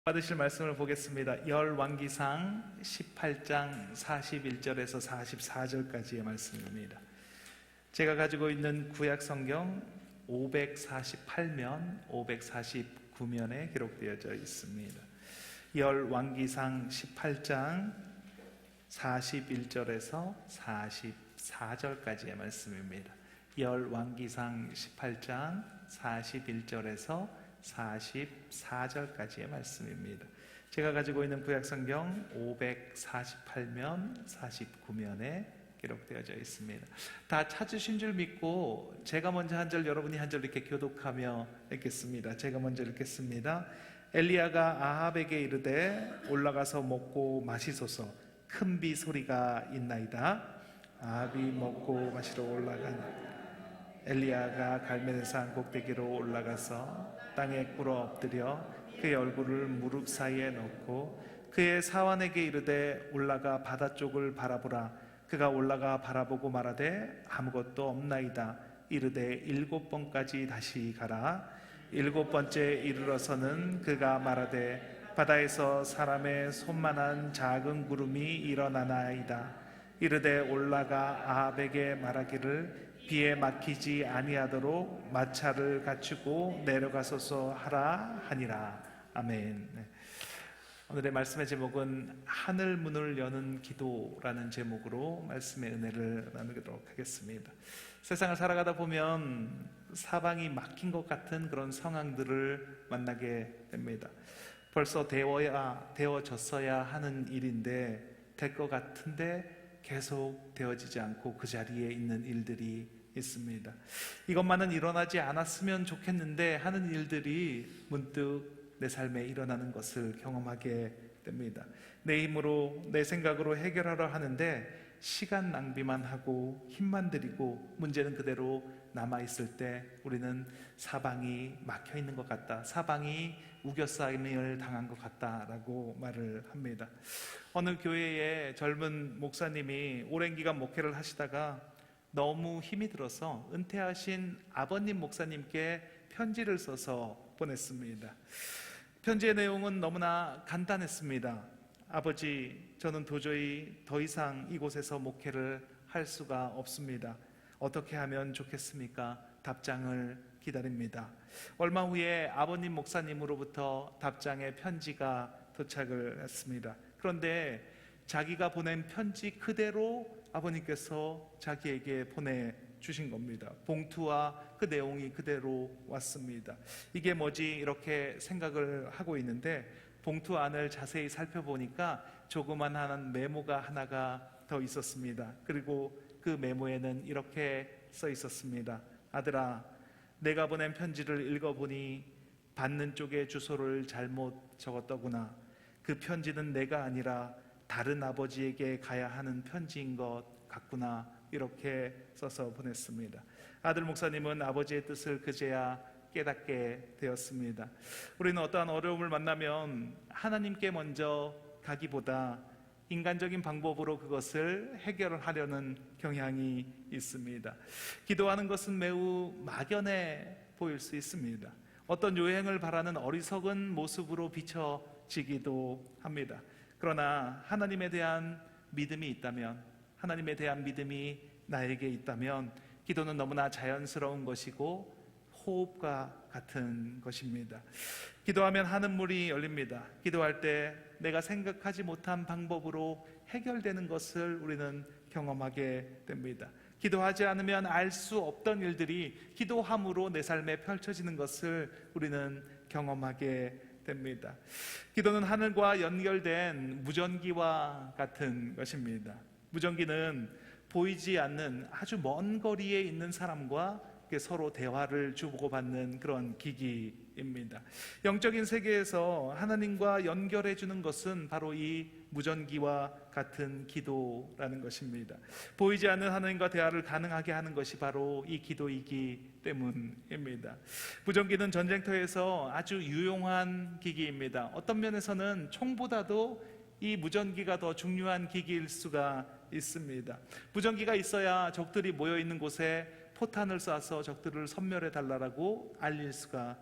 받으실 말씀을 보겠습니다. 열왕기상 18장 41절에서 44절까지의 말씀입니다. 제가 가지고 있는 구약 성경 548면, 549면에 기록되어져 있습니다. 열왕기상 18장 41절에서 44절까지의 말씀입니다. 열왕기상 18장 41절에서 44절까지의 말씀입니다. 제가 가지고 있는 구약성경 548면 49면에 기록되어져 있습니다. 다 찾으신 줄 믿고 제가 먼저 한 절, 여러분이 한 절 이렇게 교독하며 읽겠습니다. 제가 먼저 읽겠습니다. 엘리야가 아합에게 이르되 올라가서 먹고 마시소서, 큰 비 소리가 있나이다. 아합이 먹고 마시러 올라가니 엘리야가 갈멜산 꼭대기로 올라가서 땅에 꿇어 엎드려 그의 얼굴을 무릎 사이에 넣고 그의 사환에게 이르되 올라가 바다 쪽을 바라보라. 그가 올라가 바라보고 말하되 아무것도 없나이다. 이르되 7번까지 다시 가라. 7번째 이르러서는 그가 말하되 바다에서 사람의 손만한 작은 구름이 일어나나이다. 이르되 올라가 아합에게 말하기를 비에 막히지 아니하도록 마차를 갖추고 내려가소서 하라 하니라. 아멘. 오늘의 말씀의 제목은 하늘 문을 여는 기도라는 제목으로 말씀의 은혜를 나누도록 하겠습니다. 세상을 살아가다 보면 사방이 막힌 것 같은 그런 상황들을 만나게 됩니다. 벌써 되어졌어야 하는 일인데 될 것 같은데 계속 되어지지 않고 그 자리에 있는 일들이 있습니다. 이것만은 일어나지 않았으면 좋겠는데 하는 일들이 문득 내 삶에 일어나는 것을 경험하게 됩니다. 내 힘으로, 내 생각으로 해결하려 하는데 시간 낭비만 하고 힘만 들이고 문제는 그대로 남아있을 때 우리는 사방이 막혀 있는 것 같다, 사방이 우겨싸임을 당한 것 같다라고 말을 합니다. 어느 교회의 젊은 목사님이 오랜 기간 목회를 하시다가 너무 힘이 들어서 은퇴하신 아버님 목사님께 편지를 써서 보냈습니다. 편지의 내용은 너무나 간단했습니다. 아버지, 저는 도저히 더 이상 이곳에서 목회를 할 수가 없습니다. 어떻게 하면 좋겠습니까? 답장을 기다립니다. 얼마 후에 아버님 목사님으로부터 답장의 편지가 도착을 했습니다. 그런데 자기가 보낸 편지 그대로 아버님께서 자기에게 보내주신 겁니다. 봉투와 그 내용이 그대로 왔습니다. 이게 뭐지? 이렇게 생각을 하고 있는데 봉투 안을 자세히 살펴보니까 조그만한 메모가 하나가 더 있었습니다. 그리고 그 메모에는 이렇게 써 있었습니다. 아들아, 내가 보낸 편지를 읽어보니 받는 쪽의 주소를 잘못 적었더구나. 그 편지는 내가 아니라 다른 아버지에게 가야 하는 편지인 것 같구나. 이렇게 써서 보냈습니다. 아들 목사님은 아버지의 뜻을 그제야 깨닫게 되었습니다. 우리는 어떠한 어려움을 만나면 하나님께 먼저 가기보다 인간적인 방법으로 그것을 해결하려는 경향이 있습니다. 기도하는 것은 매우 막연해 보일 수 있습니다. 어떤 요행을 바라는 어리석은 모습으로 비춰지기도 합니다. 그러나 하나님에 대한 믿음이 있다면, 하나님에 대한 믿음이 나에게 있다면 기도는 너무나 자연스러운 것이고 호흡과 같은 것입니다. 기도하면 하늘 문이 열립니다. 기도할 때 내가 생각하지 못한 방법으로 해결되는 것을 우리는 경험하게 됩니다. 기도하지 않으면 알 수 없던 일들이 기도함으로 내 삶에 펼쳐지는 것을 우리는 경험하게 됩니다. 기도는 하늘과 연결된 무전기와 같은 것입니다. 무전기는 보이지 않는 아주 먼 거리에 있는 사람과 서로 대화를 주고받는 그런 기기입니다. 영적인 세계에서 하나님과 연결해 주는 것은 바로 이 무전기와 같은 기도라는 것입니다. 보이지 않는 하나님과 대화를 가능하게 하는 것이 바로 이 기도이기 때문입니다. 무전기는 전쟁터에서 아주 유용한 기기입니다. 어떤 면에서는 총보다도 이 무전기가 더 중요한 기기일 수가 있습니다. 무전기가 있어야 적들이 모여 있는 곳에 포탄을 쏴서 적들을 섬멸해 달라고 알릴 수가